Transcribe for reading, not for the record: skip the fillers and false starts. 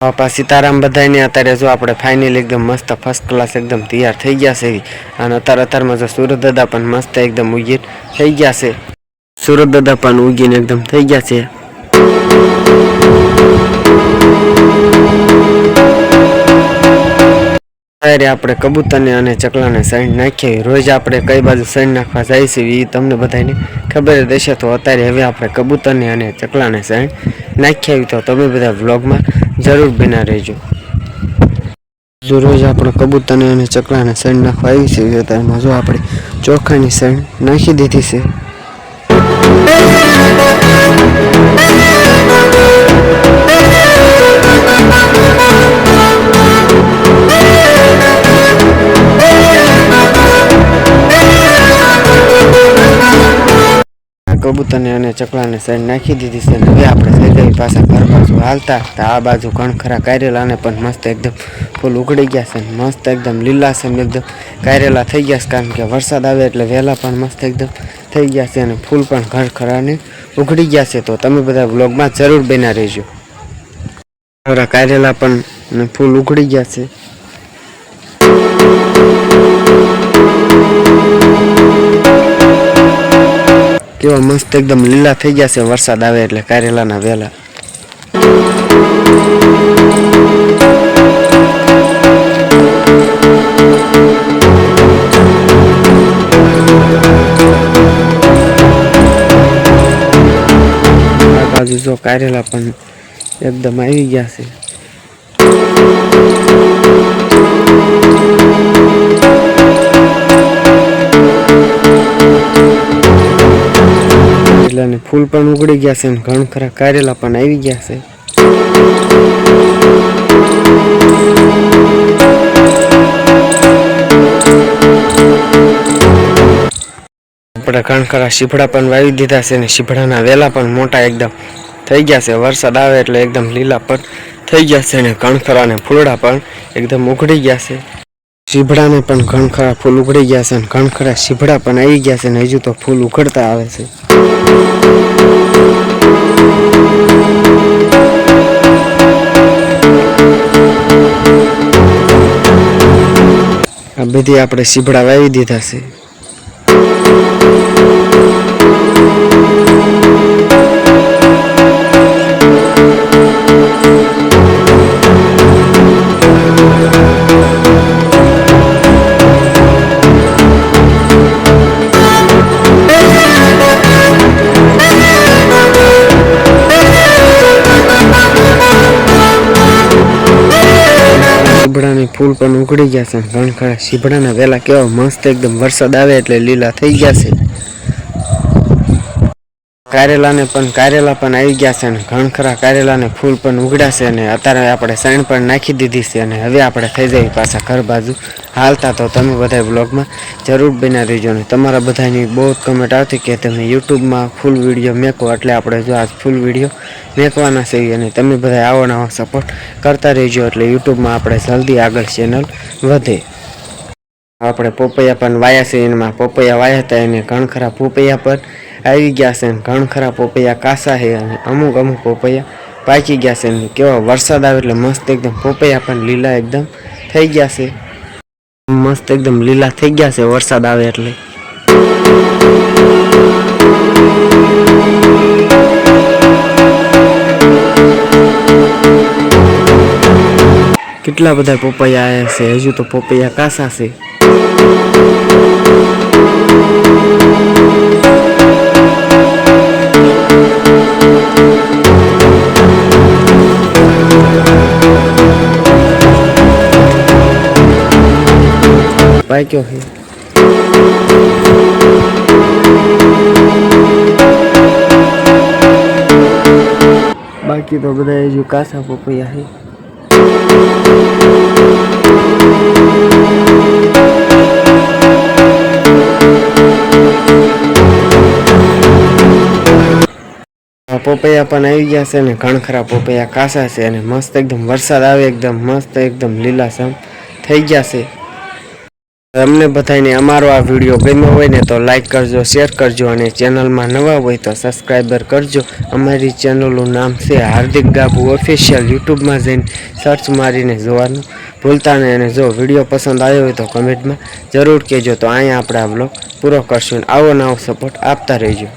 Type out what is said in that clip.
બાપા સીતારામ બધાને અત્યારે જો આપણે ફાઇનલ એકદમ મસ્ત ફર્સ્ટ ક્લાસ એકદમ તૈયાર થઈ ગયા છે અને અત્યારમાં જો સુરત દાદા પણ મસ્ત એકદમ ઉગી થઈ ગયા છે. સુરત દાદા પણ ઉગીને એકદમ થઈ ગયા છે. ત્યારે આપણે કબૂતરને અને ચકલાને સાઈડ નાખીએ. રોજ આપણે કઈ બાજુ સાઈડ નાખવા જાય છે એ તમને બધાને ખબર જ હશે. તો અત્યારે હવે આપણે કબૂતરને અને ચકલાને સાઈડ નાખી આવી. તો તમે બધા વ્લોગમાં જરૂર બના રહેજો. જો રોજ આપણે કબૂતરને અને ચકલાને સાઈડ નાખવા આવી છે તેમાં જો આપણે ચોખાની સાઈડ નાખી દીધી છે. કબૂતરને અને ચકલાને સાઈડ નાખી દીધી છે. હવે આપણે થઈ ગઈ પાછા ઘર બાજુ હાલતા. આ બાજુ ઘણખરા કારેલાને પણ મસ્ત એકદમ ફૂલ ઉગડી ગયા છે. મસ્ત એકદમ લીલા છે એકદમ કારેલા થઈ ગયા છે. કારણ કે વરસાદ આવે એટલે વહેલા પણ મસ્ત એકદમ થઈ ગયા છે અને ફૂલ પણ ઘરખરાને ઉગડી ગયા છે. તો તમે બધા વ્લોગમાં જરૂર બના રહેજો. કારેલા પણ ફૂલ ઉગડી ગયા છે. કેવા મસ્ત એકદમ લીલા થઈ ગયા છે વરસાદ આવે એટલે કારેલાના વેલા. આ બાજુ જો કારેલા પણ એકદમ આવી ગયા છે. અને ફૂલ પણ ઉગડી ગયા છે અને ઘણા ખરા કારેલા પણ આવી ગયા છે. આપણે ઘણા ખરા શીફડા પણ વાવી દીધા છે અને શીફડાના વેલા પણ મોટા એકદમ થઈ ગયા છે. વરસાદ આવે એટલે એકદમ લીલા પણ થઈ ગયા છે અને ઘણા ખરા અને ફૂલડા પણ એકદમ ઉગડી ગયા છે. શીફડાને પણ ઘણા ખરા ફૂલ ઉગડી ગયા છે અને ઘણા ખરા શીફડા પણ આવી ગયા છે અને હજુ તો ફૂલ ઉગડતા આવે છે. આ બધી આપણે શીફડા વાવી દીધા છે. શીભડાની ફૂલ પણ ઉગડી ગયા છે. ઘણા ખરા શીભડાના વેલા કેવા મસ્ત એકદમ વરસાદ આવે એટલે લીલા થઈ ગયા છે. કારેલા પણ આવી ગયા છે અને ઘણા ખરા કારેલાને ફૂલ પણ ઉગડ્યા છે અને અત્યારે આપણે સાઈણ પણ નાખી દીધી છે અને હવે આપણે થઈ જઈએ પાછા ઘર બાજુ હાલતા. તો તમે બધા બ્લોગમાં જરૂર બના રહેજો. અને તમારા બધાની બહુ કમેન્ટ આવતી કે તમે યુટ્યુબમાં ફૂલ વિડીયો મેકો, એટલે આપણે જો આજ ફૂલ વિડીયો મેકવાના છે અને તમે બધા આવો નવો સપોર્ટ કરતા રહેજો એટલે યુટ્યુબમાં આપણે જલ્દી આગળ ચેનલ વધે. આપણે પોપૈયા પણ વાયા છે. એમાં પોપૈયા વાયા હતા એને ઘણા ખરા પોપૈયા પર આવી ગયા છે. ઘણા ખરા પોપૈયા કાસા છે અને અમુક પોપૈયા પાકી ગયા છે. કેવા વરસાદ આવે એટલે મસ્ત એકદમ પોપૈયા પણ લીલા એકદમ થઈ ગયા છે. મસ્ત એકદમ લીલા થઈ ગયા છે વરસાદ આવે એટલે. કેટલા બધા પોપૈયા આવ્યા છે. હજુ તો પોપૈયા કાસા છે. પાક્યો છે. બાકી તો બધા હજુ કાસા પોપૈયા છે. પોપૈયા પણ આવી ગયા છે ને ઘણા ખરા પોપૈયા કાસા છે અને મસ્ત એકદમ વરસાદ આવે એકદમ મસ્ત એકદમ લીલાછમ થઈ ગયા છે. તમને બધાને અમારો આ વિડીયો ગમ્યો હોય ને તો લાઈક કરજો, શેર કરજો અને ચેનલમાં નવા હોય તો સબસ્ક્રાઈબર કરજો. અમારી ચેનલનું નામ છે હાર્દિક ગાબુ ઓફિશિયલ. યુટ્યુબમાં જઈને સર્ચ મારીને જોવાનું ભૂલતા નહીં. અને જો વિડીયો પસંદ આવ્યો હોય તો કમેન્ટમાં જરૂર કહેજો. તો અહીંયા આપણે આ બ્લોગ પૂરો કરશું. આવો નવો સપોર્ટ આપતા રહેજો.